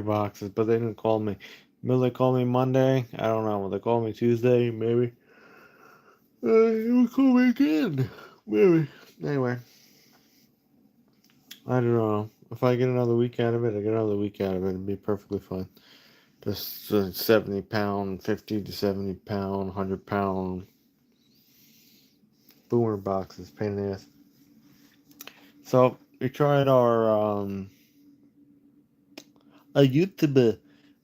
boxes, but they didn't call me. Will they call me Monday? I don't know. Will they call me Tuesday? Maybe. They will call me again. Maybe. Anyway, I don't know. If I get another week out of it, I get another week out of it. It'd be perfectly fine. Just 70 pound, 50 to 70 pound, 100 pound boomer boxes. Pain in the ass. So we tried our a YouTube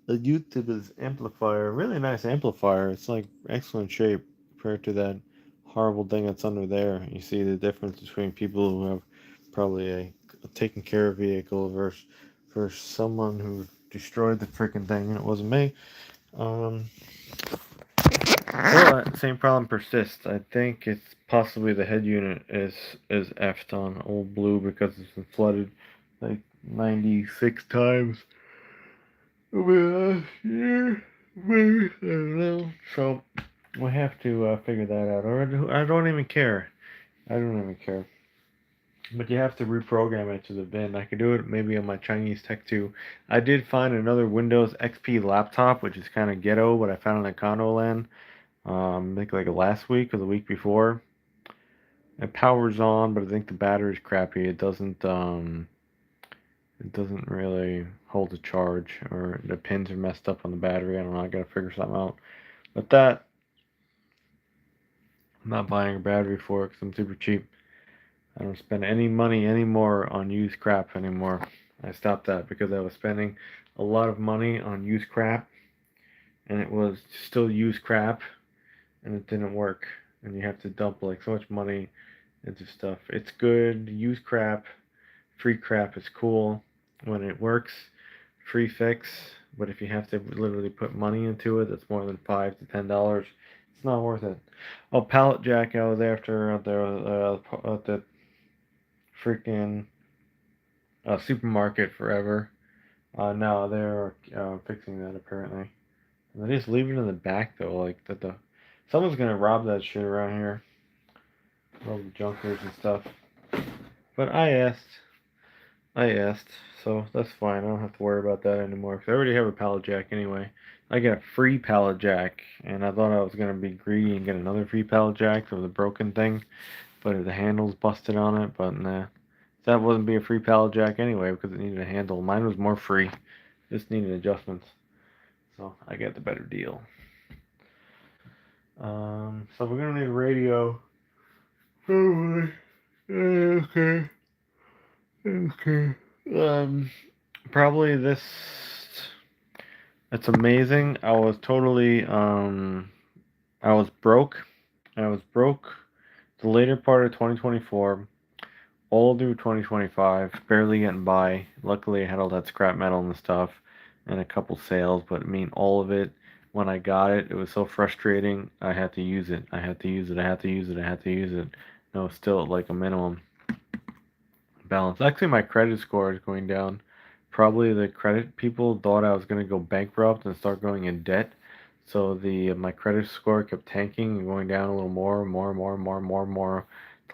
a YouTube's amplifier. Really nice amplifier. It's like excellent shape compared to that horrible thing that's under there. You see the difference between people who have probably a taken care of vehicle versus someone who destroyed the freaking thing, and it wasn't me. Um, Well, same problem persists. I think it's possibly the head unit is effed on Old Blue because it's been flooded like 96 times over the last year, maybe. I don't know. So we have to figure that out. Or I don't even care. I don't even care. But you have to reprogram it to the bin. I could do it maybe on my Chinese Tech 2. I did find another Windows XP laptop, which is kind of ghetto, but I found it in Condo Land. I think like last week or the week before. It powers on, but I think the battery's crappy. It doesn't really hold a charge, or the pins are messed up on the battery. I don't know. I gotta figure something out. But that, I'm not buying a battery for it because I'm super cheap. I don't spend any money anymore on used crap anymore. I stopped that because I was spending a lot of money on used crap, and it was still used crap, and it didn't work. And you have to dump like so much money into stuff. It's good. Use crap. Free crap is cool when it works. Free fix. But if you have to literally put money into it, that's more than $5 to $10. It's not worth it. Oh, pallet jack. I was after at the freaking supermarket forever. No, they're fixing that apparently. And they just leave it in the back though, like that the someone's gonna rob that shit around here. All the junkers and stuff. But I asked, so that's fine. I don't have to worry about that anymore. Cause I already have a pallet jack anyway. I get a free pallet jack, and I thought I was gonna be greedy and get another free pallet jack for the broken thing, but the handle's busted on it. But nah, that wouldn't be a free pallet jack anyway because it needed a handle. Mine was more free, just needed adjustments. So I got the better deal. So we're gonna need a radio. Probably. Okay. Okay. Um, Probably this. It's amazing. I was broke. I was broke the later part of 2024, all through 2025, barely getting by. Luckily, I had all that scrap metal and stuff, and a couple sales. But I mean, all of it. When I got it, it was so frustrating. I had to use it. I had to use it. I had to use it. I had to use it. No, still at like a minimum balance. Actually, my credit score is going down. Probably the credit people thought I was going to go bankrupt and start going in debt. So the my credit score kept tanking and going down a little more to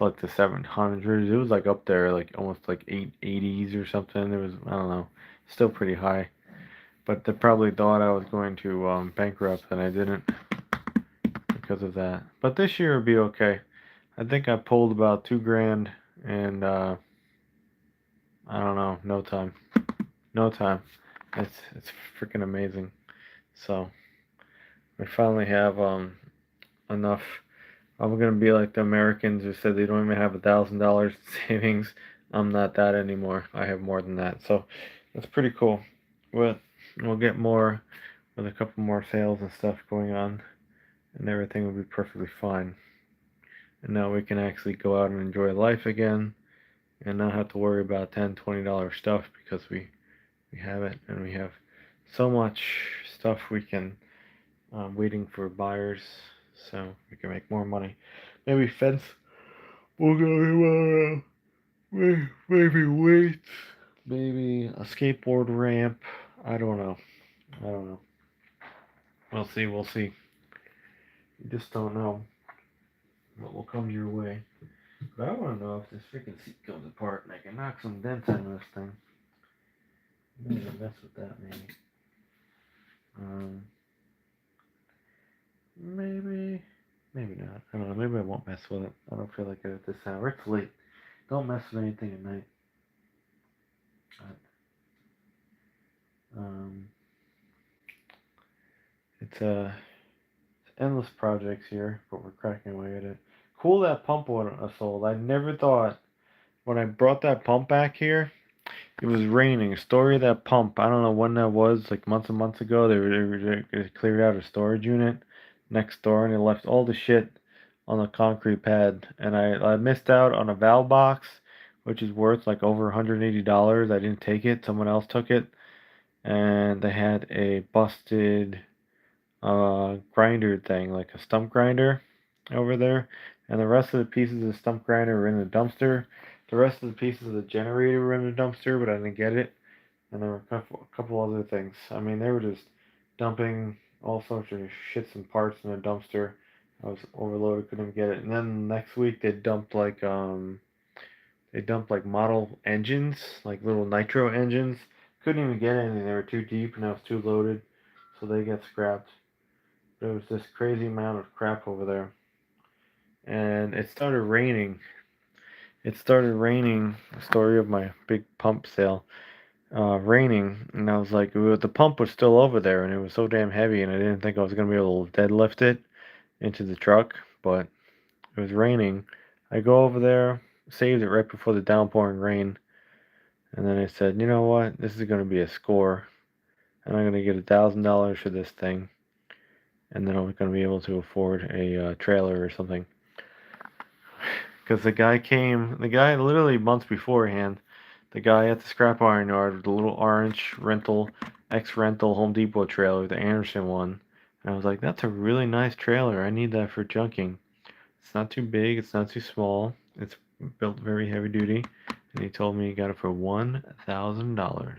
like the 700s. It was like up there, like almost like 880s or something. It was, I don't know, still pretty high. But they probably thought I was going to bankrupt, and I didn't because of that. But this year will be okay. I think I pulled about 2 grand, and I don't know, no time. No time. It's freaking amazing. So we finally have enough. I'm gonna be like the Americans who said they don't even have $1,000 savings. I'm not that anymore. I have more than that. So that's pretty cool. But we'll get more with a couple more sales and stuff going on, and everything will be perfectly fine. And now we can actually go out and enjoy life again, and not have to worry about $10, $20 stuff because we have it, and we have so much stuff we can waiting for buyers, so we can make more money. Maybe fence. We'll go maybe weights. Maybe a skateboard ramp. I don't know. I don't know. We'll see. We'll see. You just don't know what will come your way. But I want to know if this freaking seat comes apart and I can knock some dents into this thing. I'm gonna mess with that maybe. Maybe, maybe not. I don't know. Maybe I won't mess with it. I don't feel like it at this hour. It's late. Don't mess with anything at night. Um, it's endless projects here, but we're cracking away at it. Cool that pump was sold. I never thought when I brought that pump back here, it was raining. A story of that pump. I don't know when that was, like months and months ago. They cleared out a storage unit next door and they left all the shit on the concrete pad. And I missed out on a valve box, which is worth like over $180. I didn't take it. Someone else took it. And they had a busted grinder thing, like a stump grinder over there. And the rest of the pieces of the stump grinder were in the dumpster. The rest of the pieces of the generator were in the dumpster, but I didn't get it. And there were a couple other things. I mean, they were just dumping all sorts of shits and parts in a dumpster. I was overloaded, couldn't get it. And then next week they dumped like model engines, like little nitro engines. Couldn't even get any. They were too deep and I was too loaded, so they got scrapped. There was this crazy amount of crap over there, and it started raining. It started raining. The story of my big pump sale. Raining, and I was like, the pump was still over there, and it was so damn heavy, and I didn't think I was gonna be able to deadlift it into the truck, but it was raining. I go over there, saved it right before the downpouring rain, and then I said, you know what, this is gonna be a score, and I'm gonna get $1,000 for this thing, and then I'm gonna be able to afford a trailer or something. Because the guy literally months beforehand, the guy at the scrap iron yard with the little orange ex-rental Home Depot trailer, the Anderson one. And I was like, that's a really nice trailer. I need that for junking. It's not too big, it's not too small. It's built very heavy duty. And he told me he got it for $1,000.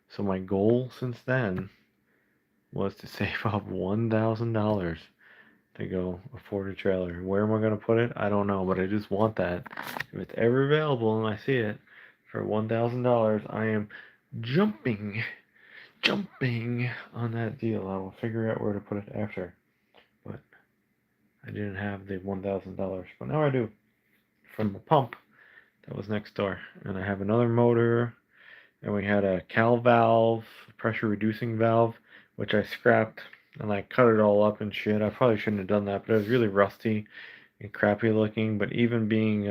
So my goal since then was to save up $1,000 to go afford a trailer. Where am I going to put it? I don't know, but I just want that. If it's ever available and I see it for $1,000, I am jumping, jumping on that deal. I will figure out where to put it after. But I didn't have the $1,000, but now I do from the pump that was next door. And I have another motor, and we had a cal valve, pressure reducing valve, which I scrapped and I cut it all up and shit. I probably shouldn't have done that, but it was really rusty and crappy looking. But even being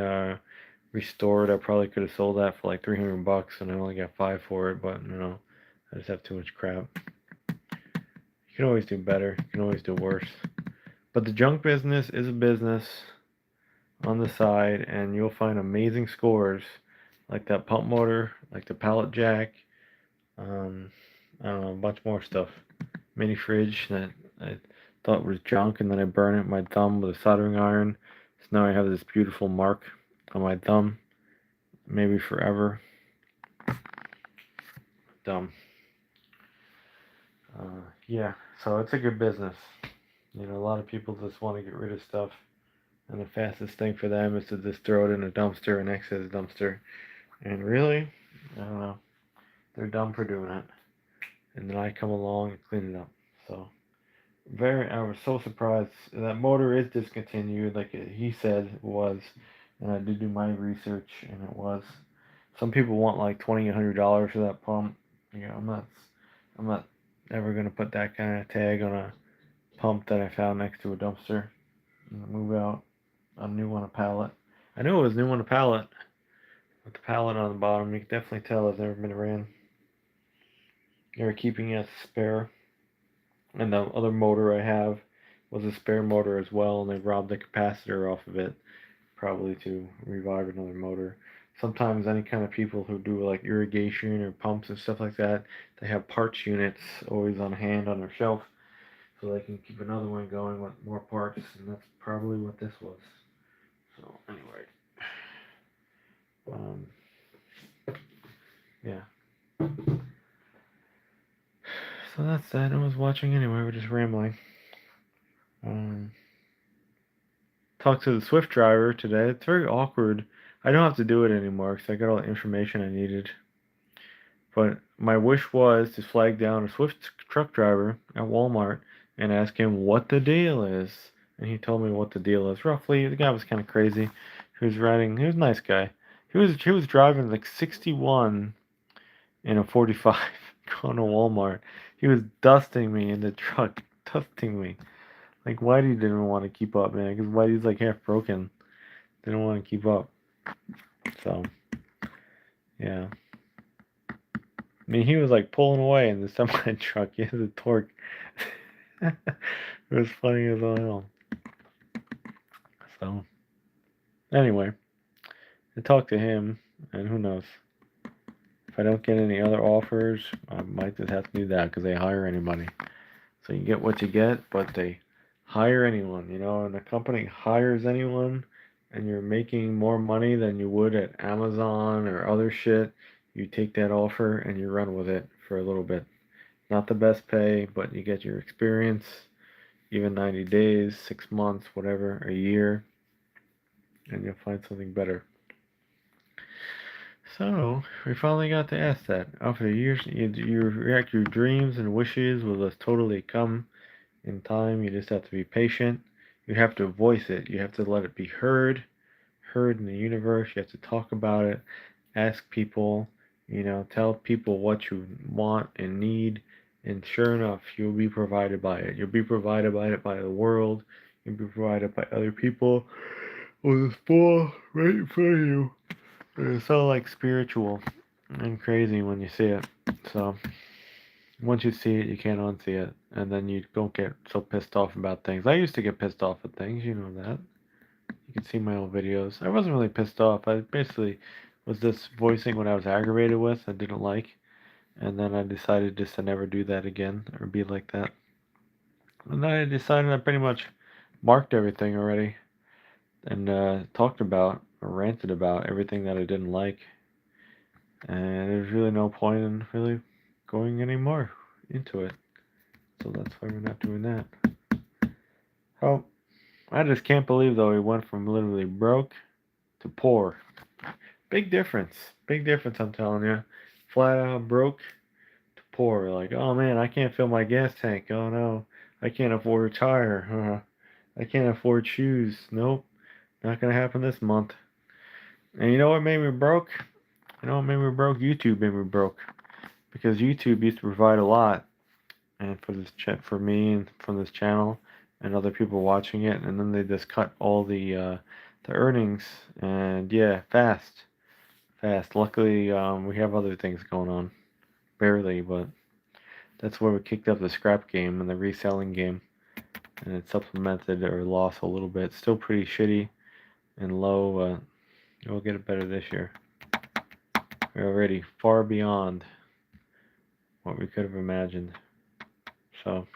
restored, I probably could have sold that for like $300, and I only got $5 for it. But you know, I just have too much crap. You can always do better. You can always do worse. But the junk business is a business on the side, and you'll find amazing scores like that pump motor, like the pallet jack. Um, I don't know, a bunch more stuff. Mini fridge that I thought was junk, and then I burned it with my thumb with a soldering iron. So now I have this beautiful mark on my thumb, maybe forever. Dumb. Yeah, so it's a good business. You know, a lot of people just want to get rid of stuff, and the fastest thing for them is to just throw it in a dumpster, an excess dumpster. And really, I don't know, they're dumb for doing it. And then I come along and clean it up. So I was so surprised. That motor is discontinued, like he said it was, and I did do my research, and it was. Some people want like $2,800 for that pump. You know, I'm not ever gonna put that kind of tag on a pump that I found next to a dumpster. And move out a new on a pallet. I knew it was new on a pallet with the pallet on the bottom. You can definitely tell it's never been ran. They were keeping it as a spare. And the other motor I have was a spare motor as well, and they robbed the capacitor off of it, probably to revive another motor. Sometimes any kind of people who do like irrigation or pumps and stuff like that, they have parts units always on hand on their shelf, so they can keep another one going with more parts, and that's probably what this was. So anyway, um, yeah. So that's that. I was watching anyway. We're just rambling. Um, Talked to the Swift driver today. It's very awkward. I don't have to do it anymore because I got all the information I needed. But my wish was to flag down a Swift truck driver at Walmart and ask him what the deal is. And he told me what the deal is roughly. The guy was kind of crazy. He was a nice guy. He was driving like 61 in a 45 going to Walmart. He was dusting me in the truck, dusting me. Like Whitey didn't want to keep up, man, because Whitey's like half broken. Didn't want to keep up. So, yeah. I mean, he was like pulling away in the semi truck. He had the torque. It was funny as all hell. So, anyway, I talked to him, and who knows? If I don't get any other offers, I might just have to do that because they hire anybody. So you get what you get, but they hire anyone, and the company hires anyone, and you're making more money than you would at Amazon or other shit. You take that offer and you run with it for a little bit. Not the best pay, but you get your experience, even 90 days, 6 months, whatever, a year, and you'll find something better. So, we finally got to ask that. After years, your dreams and wishes will just totally come in time. You just have to be patient. You have to voice it. You have to let it be heard in the universe. You have to talk about it, ask people, tell people what you want and need, and sure enough, you'll be provided by it. You'll be provided by it by the world. You'll be provided by other people. Will just fall right in front of you. It's so like spiritual and crazy when you see it. So once you see it, you can't unsee it, and then you don't get so pissed off about things. I used to get pissed off at things, you know that. You can see my old videos. I wasn't really pissed off. I basically was just voicing what I was aggravated with, I didn't like, and then I decided just to never do that again or be like that. And then I decided I pretty much marked everything already and talked about or ranted about everything that I didn't like, and there's really no point in really going any more into it. So that's why we're not doing that. Oh, I just can't believe though he went from literally broke to poor. Big difference. Big difference, I'm telling you. Flat out broke to poor. Like, oh man, I can't fill my gas tank. Oh no, I can't afford a tire. I can't afford shoes. Nope, not gonna happen this month. And you know what made me broke? You know what made me broke? YouTube made me broke because YouTube used to provide a lot, and for me and from this channel and other people watching it, and then they just cut all the earnings, and yeah, fast. Luckily, we have other things going on, barely, but that's where we kicked up the scrap game and the reselling game, and it supplemented our loss a little bit. Still pretty shitty and low, but we'll get it better this year. We're already far beyond what we could have imagined. So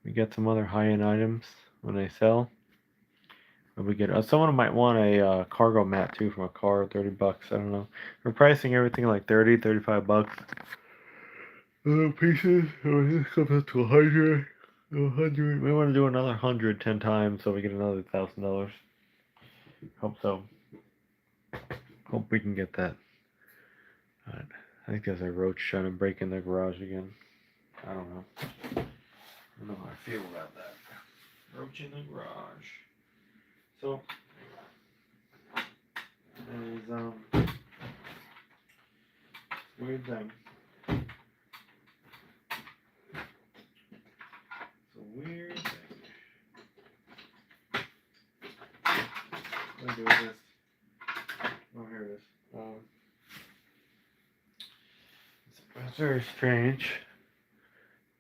we get some other high-end items when they sell. We get someone might want a cargo mat too from a car, $30. I don't know. We're pricing everything like 30, $35. Little pieces. So this comes up to 100. 100. We want to do another 110 times so we get another $1,000. Hope so. Hope we can get that. Right. I think there's a roach trying to break in the garage again. I don't know. I don't know how I feel about that. Roach in the garage. So, there's weird thing. It's a weird thing. What do I do with this? Oh, here it is. It's very strange.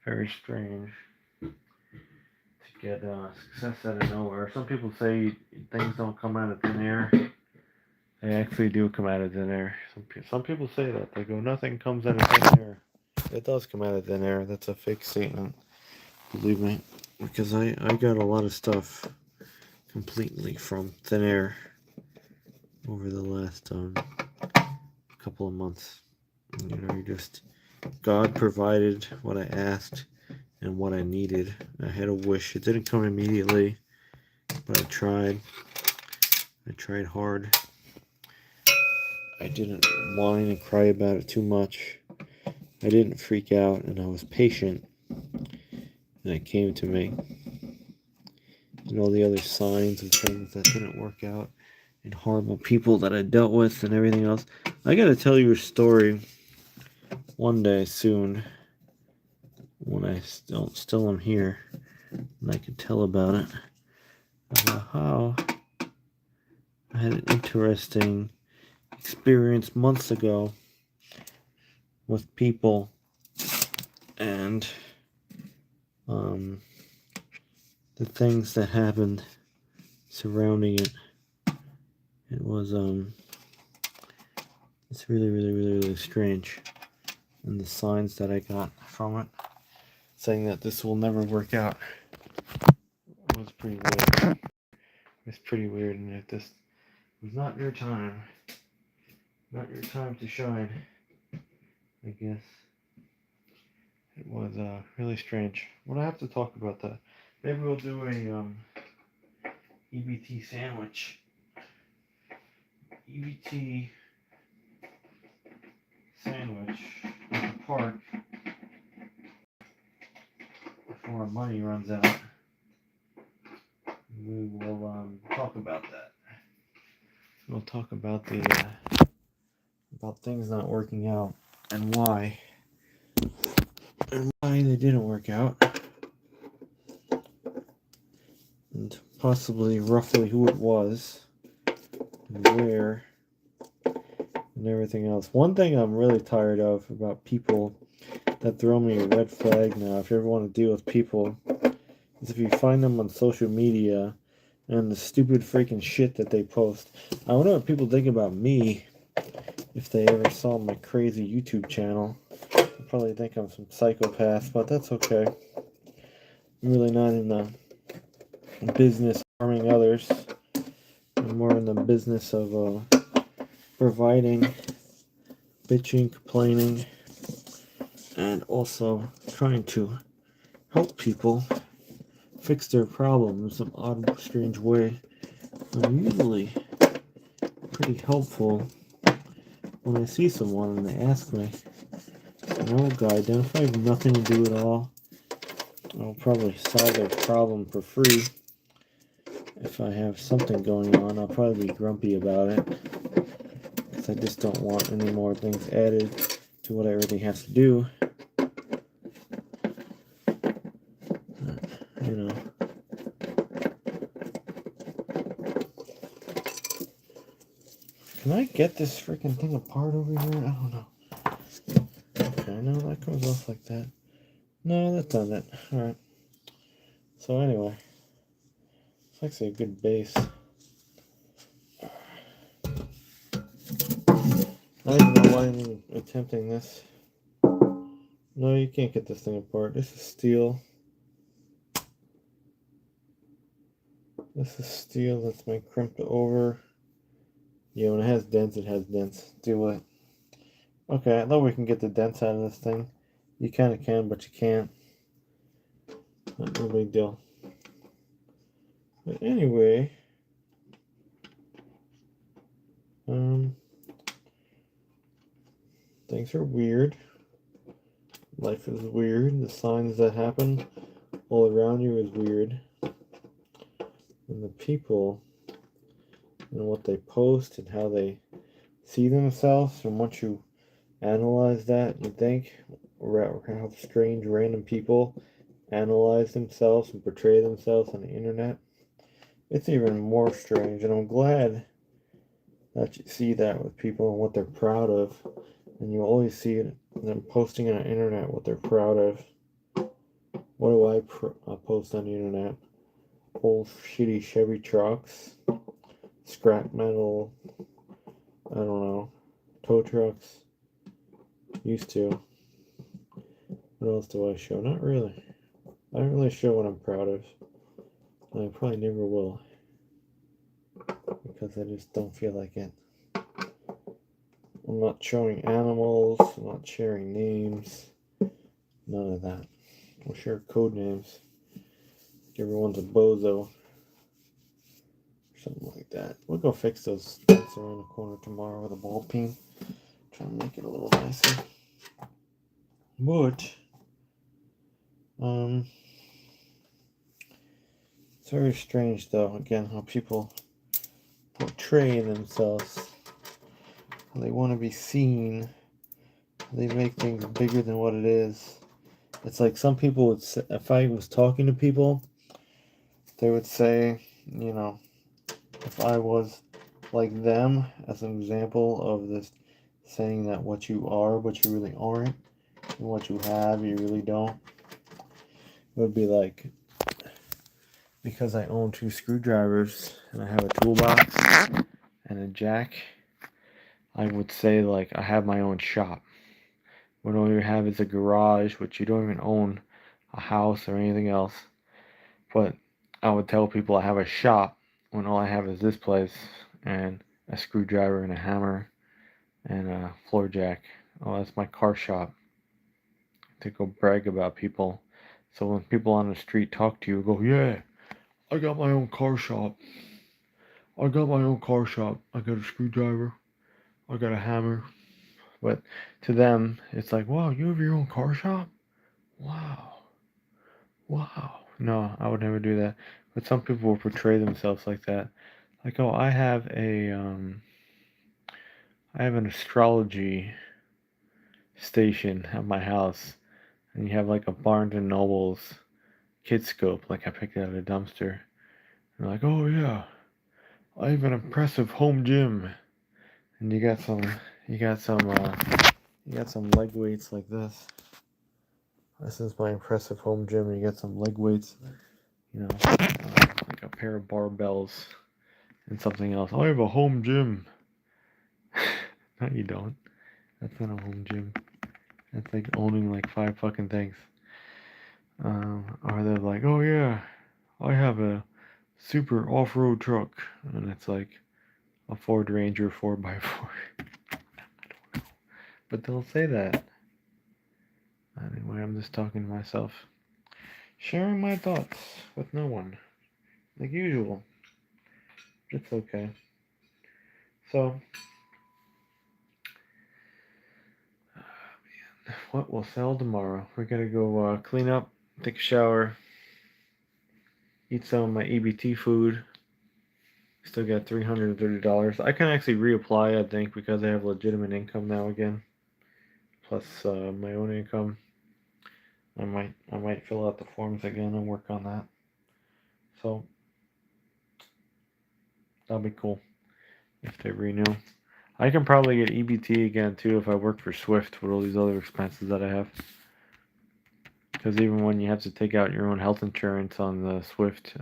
Very strange to get success out of nowhere. Some people say things don't come out of thin air. They actually do come out of thin air. Some people say that. They go, nothing comes out of thin air. It does come out of thin air. That's a fake statement. Believe me. Because I got a lot of stuff completely from thin air over the last couple of months. You just... God provided what I asked and what I needed. I had a wish. It didn't come immediately, but I tried. I tried hard. I didn't whine and cry about it too much. I didn't freak out, and I was patient. And it came to me. And all the other signs of things that didn't work out, and horrible people that I dealt with, and everything else. I gotta tell you a story one day soon, when I still am here, and I can tell about it, about how I had an interesting experience months ago with people, and the things that happened surrounding it. It was it's really strange, and the signs that I got from it, saying that this will never work out, was pretty weird. It's pretty weird, and if this was not your time to shine, I guess. It was really strange. What I have to talk about that. Maybe we'll do a EBT sandwich. EBT sandwich at the park before our money runs out. We will talk about that. We'll talk about the about things not working out, and why they didn't work out, and possibly roughly who it was, and where, and everything else. One thing I'm really tired of about people that throw me a red flag now, if you ever want to deal with people, is if you find them on social media and the stupid freaking shit that they post. I wonder what people think about me if they ever saw my crazy YouTube channel. They'll probably think I'm some psychopath, but that's okay. I'm really not in the business harming others. I'm more in the business of providing, bitching, complaining, and also trying to help people fix their problems in some odd, strange way. I'm usually pretty helpful when I see someone and they ask me an old guide, then if I have nothing to do at all, I'll probably solve their problem for free. If I have something going on, I'll probably be grumpy about it, because I just don't want any more things added to what I already have to do. You know. Can I get this freaking thing apart over here? I don't know. Okay, no, that comes off like that. No, that's not it. Alright. So anyway, it's actually a good base. I don't even know why I'm even attempting this. No, you can't get this thing apart. This is steel. This is steel that's been crimped over. Yeah, when it has dents, it has dents. Do it. Okay, I thought we can get the dents out of this thing. You kind of can, but you can't. Not no big deal. But anyway, things are weird. Life is weird. The signs that happen all around you is weird. And the people and what they post and how they see themselves, and once you analyze that, you think how strange random people analyze themselves and portray themselves on the internet. It's even more strange, and I'm glad that you see that with people and what they're proud of, and you always see them posting on the internet what they're proud of. What do I post on the internet? Old shitty Chevy trucks, scrap metal, I don't know, tow trucks. Used to. What else do I show? Not really. I don't really show what I'm proud of. And I probably never will, because I just don't feel like it. I'm not showing animals, I'm not sharing names, none of that. I'll share code names. Everyone's a bozo. something like that. We'll go fix those vents around the corner tomorrow with a ball peen. Try and make it a little nicer. But it's very strange though, again, how people portray themselves. They want to be seen. They make things bigger than what it is. It's like some people would say, if I was talking to people, they would say, you know, if I was like them, as an example of this saying that what you are, but you really aren't, and what you have, you really don't. It would be like, because I own 2 screwdrivers and I have a toolbox and a jack, I would say like I have my own shop. When all you have is a garage, which you don't even own a house or anything else. But I would tell people I have a shop when all I have is this place and a screwdriver and a hammer and a floor jack. Oh, that's my car shop. To go brag about people. So when people on the street talk to you, go, yeah, I got my own car shop. I got my own car shop. I got a screwdriver. I got a hammer. But to them, it's like, wow, you have your own car shop? Wow. Wow. No, I would never do that. But some people will portray themselves like that. Like, oh, I have an astrology station at my house, and you have like a Barnes and Noble's Kidscope, like I picked it out of a dumpster. And like, oh yeah, I have an impressive home gym, and you got some leg weights like this. This is my impressive home gym, and you got some leg weights, like a pair of barbells and something else. I have a home gym. No, you don't. That's not a home gym. That's like owning like 5 fucking things. Or they're like, oh yeah, I have a super off-road truck, and it's like a Ford Ranger 4x4. I don't know, but they'll say that. Anyway, I'm just talking to myself, sharing my thoughts with no one, like usual. It's okay. So, what will sell tomorrow? We're gonna go clean up, take a shower, eat some of my EBT food. Still got $330. I can actually reapply, I think, because I have legitimate income now again, plus my own income. I might fill out the forms again and work on that. So that'll be cool if they renew. I can probably get EBT again too if I work for Swift with all these other expenses that I have. Because even when you have to take out your own health insurance on the Swift,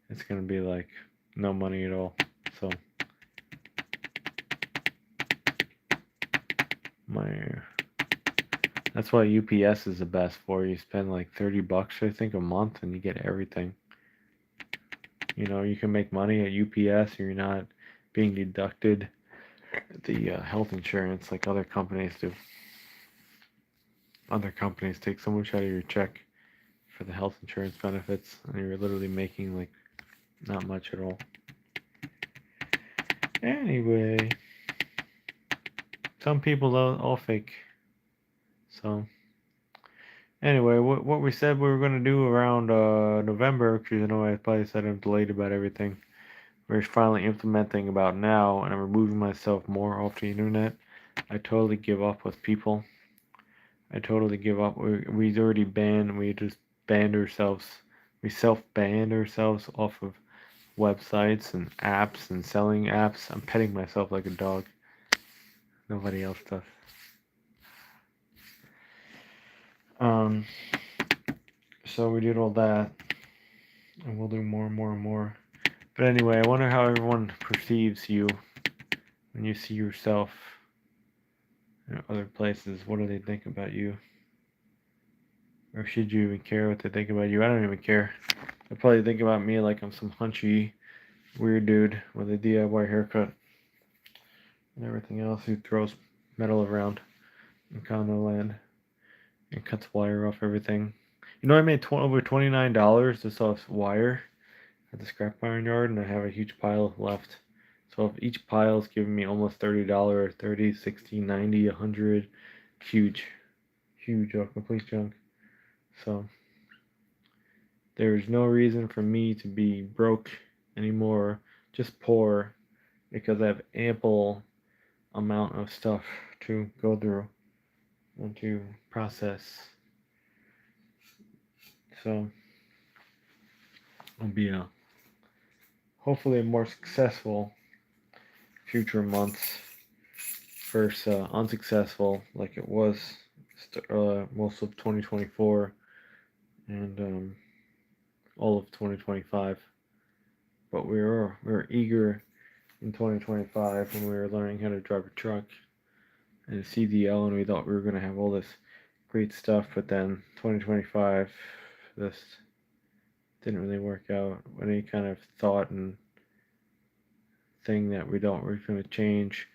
it's gonna be like no money at all. So that's why UPS is the best for. You spend like $30, I think, a month, and you get everything. You can make money at UPS, and you're not being deducted the health insurance like other companies do. Other companies take so much out of your check for the health insurance benefits, and you're literally making like not much at all. Anyway, some people all fake. So anyway, what we said we were gonna do around November, because I probably said I'm delayed about everything. We're finally implementing about now, and I'm removing myself more off the internet. I totally give up with people. I totally give up. We already banned. We just banned ourselves. We self-banned ourselves off of websites and apps and selling apps. I'm petting myself like a dog. Nobody else does. So we did all that, and we'll do more and more and more. But anyway, I wonder how everyone perceives you when you see yourself in other places. What do they think about you? Or should you even care what they think about you? I don't even care. They probably think about me like I'm some hunchy, weird dude with a DIY haircut and everything else who throws metal around in condo land and cuts wire off everything. I made over $29 just off wire. at the scrap iron yard, and I have a huge pile left. So if each pile is giving me almost $30, 30, 60, 90, 100, huge, huge, complete junk. So there's no reason for me to be broke anymore, just poor, because I have ample amount of stuff to go through and to process. So it'll be hopefully a more successful future months. First, unsuccessful like it was most of 2024 and all of 2025. But we were eager in 2025 when we were learning how to drive a truck and a CDL, and we thought we were going to have all this great stuff. But then 2025, this didn't really work out. Any kind of thought and thing that we're going to change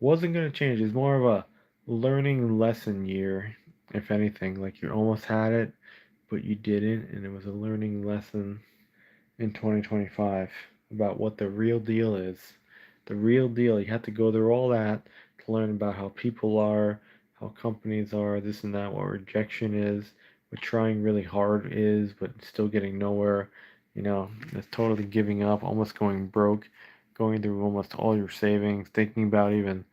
wasn't going to change. It's more of a learning lesson year, if anything. Like you almost had it, but you didn't, and it was a learning lesson in 2025 about what the real deal is. The real deal. You have to go through all that to learn about how people are, how companies are, this and that, what rejection is, what trying really hard is, but still getting nowhere. It's totally giving up, almost going broke, going through almost all your savings, thinking about even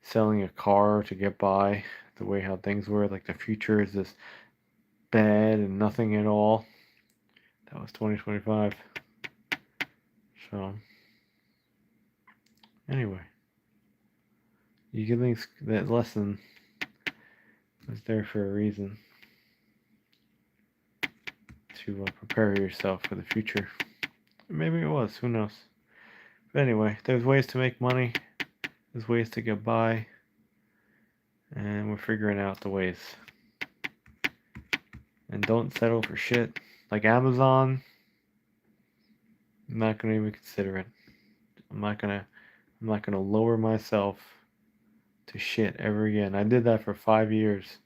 selling a car to get by, the way how things were. Like the future is this bad and nothing at all. That was 2025. So, anyway, you can think that lesson was there for a reason, to prepare yourself for the future. Maybe it was, who knows. But anyway, there's ways to make money, there's ways to get by, and we're figuring out the ways. And don't settle for shit like Amazon. I'm not gonna even consider it. I'm not gonna lower myself to shit ever again. I did that for 5 years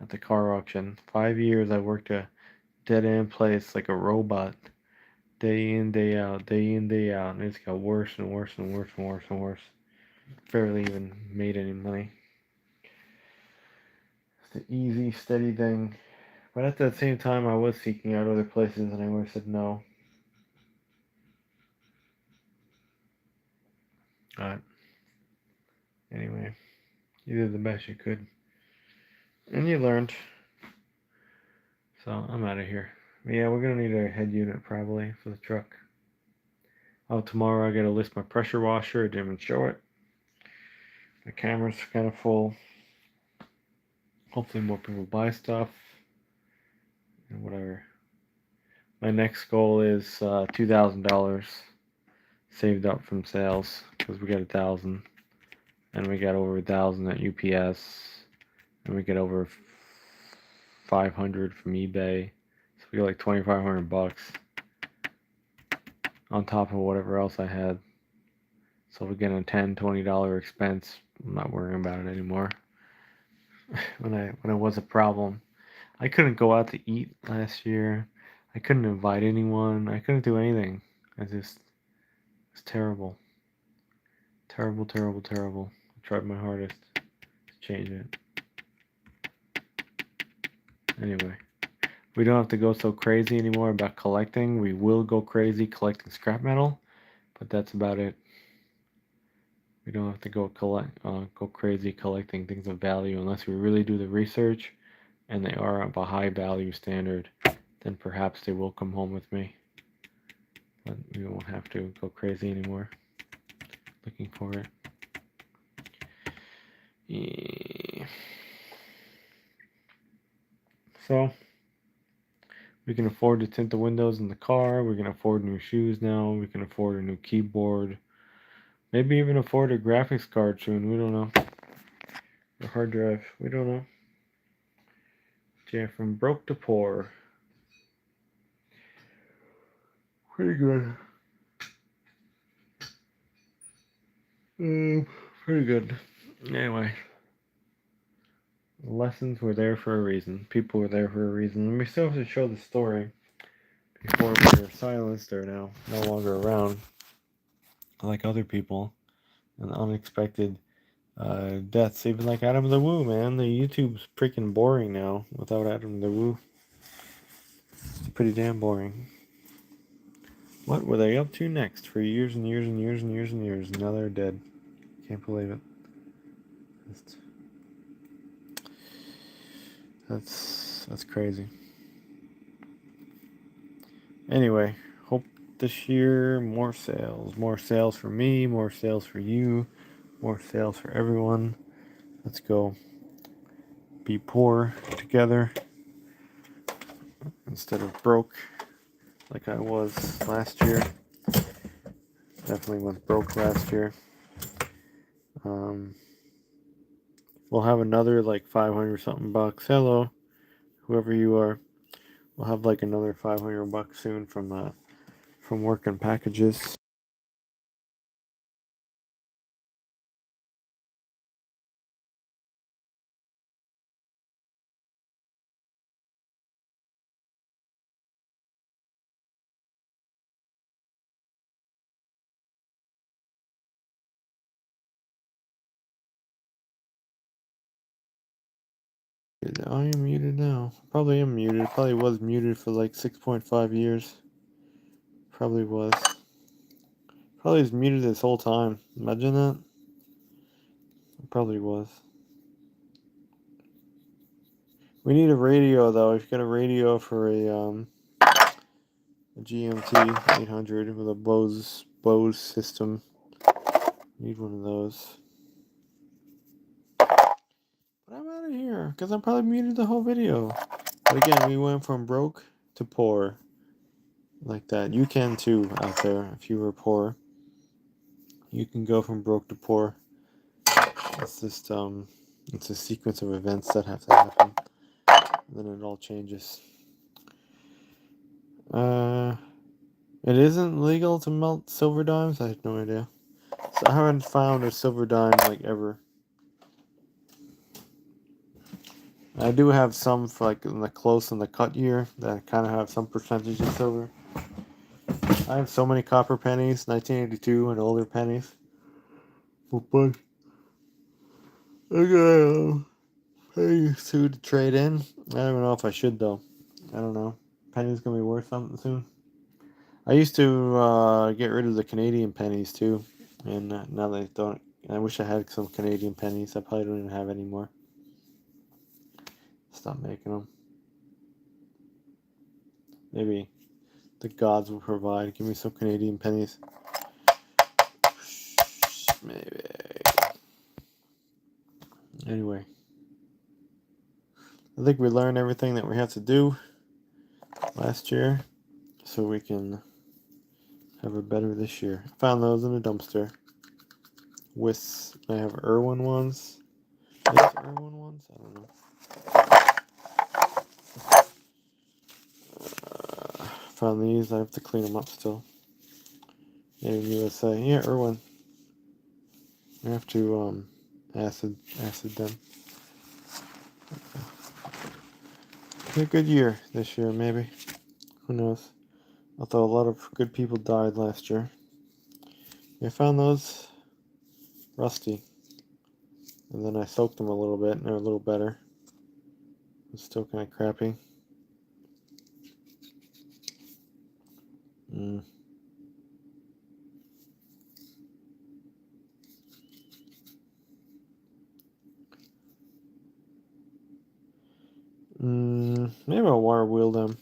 at the car auction. 5 years I worked a dead end place like a robot, day in, day out, day in, day out, and it's got worse and worse and worse and worse and worse. Barely even made any money. It's the easy, steady thing. But at the same time, I was seeking out other places, and I always said no. But anyway, you did the best you could, and you learned. So I'm out of here. But yeah, we're gonna need a head unit probably for the truck. Oh, tomorrow I gotta list my pressure washer. I didn't even show it. The camera's kind of full. Hopefully more people buy stuff and whatever. My next goal is $2,000 saved up from sales, because we got 1,000, and we got over 1,000 at UPS, and we get over 500 from eBay, so we got like 2,500 bucks on top of whatever else I had. So if we get a $10-$20 expense, I'm not worrying about it anymore. when it was a problem, I couldn't go out to eat last year. I couldn't invite anyone. I couldn't do anything. It's terrible. Terrible, terrible, terrible. I tried my hardest to change it. Anyway, we don't have to go so crazy anymore about collecting. We will go crazy collecting scrap metal, but that's about it. We don't have to go crazy collecting things of value unless we really do the research and they are of a high value standard. Then perhaps they will come home with me. But we won't have to go crazy anymore looking for it. Yeah. So we can afford to tint the windows in the car. We can afford new shoes now. We can afford a new keyboard. Maybe even afford a graphics card soon. We don't know. A hard drive. We don't know. Yeah, from broke to poor. Pretty good. Pretty good. Anyway. Lessons were there for a reason. People were there for a reason. And we still have to show the story, before we were silenced, are now no longer around, like other people, and unexpected deaths. Even like Adam the Woo, man. The YouTube's freaking boring now without Adam the Woo. It's pretty damn boring. What were they up to next for years and years and years and years and years? Now they're dead. Can't believe it. That's crazy. Anyway, hope this year more sales for me, more sales for you, more sales for everyone. Let's go be poor together instead of broke like I was last year. Definitely was broke last year. We'll have another like 500 something bucks. Hello, whoever you are. We'll have like another 500 bucks soon from working packages. I am muted now. Probably am muted. Probably was muted for like 6.5 years. Probably was. Probably was muted this whole time. Imagine that. Probably was. We need a radio though. If you got a radio for a GMT 800 with a Bose system, need one of those. But I'm out of here because I probably muted the whole video. But again, we went from broke to poor. Like that. You can too out there if you were poor. You can go from broke to poor. It's just it's a sequence of events that have to happen. And then it all changes. It isn't legal to melt silver dimes? I have no idea. So I haven't found a silver dime like ever. I do have some for like in the close and the cut year that kind of have some percentage of silver. I have so many copper pennies, 1982 and older pennies. But I got pennies too to trade in. I don't even know if I should though. I don't know. Pennies gonna be worth something soon. I used to get rid of the Canadian pennies too, and now they don't. I wish I had some Canadian pennies. I probably don't even have any more. Stop making them. Maybe the gods will provide. Give me some Canadian pennies. Maybe. Anyway, I think we learned everything that we have to do last year, so we can have it better this year. Found those in a dumpster. I have Irwin ones. Irwin ones? I don't know. Found these. I have to clean them up still. Made in USA. Yeah, Irwin. I have to acid them. Be a good year this year, maybe. Who knows? Although a lot of good people died last year. I found those rusty. And then I soaked them a little bit and they're a little better. It's still kind of crappy. Maybe I'll water wheel them.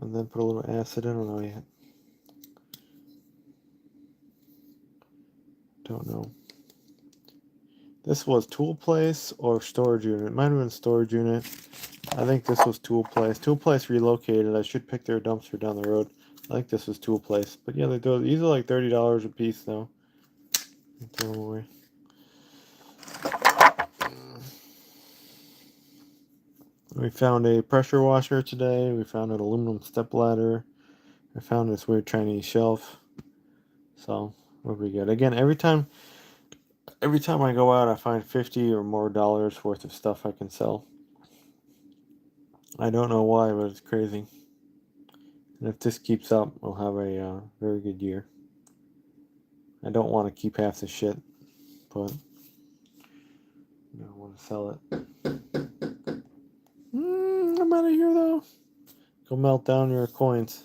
And then put a little acid. I don't know yet. Don't know. This was tool place or storage unit. It might have been storage unit. I think this was tool place. Tool place relocated. I should pick their dumpster down the road. I think this was tool place. But yeah, these are like $30 a piece though. Throw them away. We found a pressure washer today. We found an aluminum step ladder. I found this weird Chinese shelf. So we'll be good. Again, every time I go out, I find $50 or more worth of stuff I can sell. I don't know why, but it's crazy. And if this keeps up, we'll have a very good year. I don't want to keep half the shit, but I want to sell it. I'm out of here though. Go melt down your coins.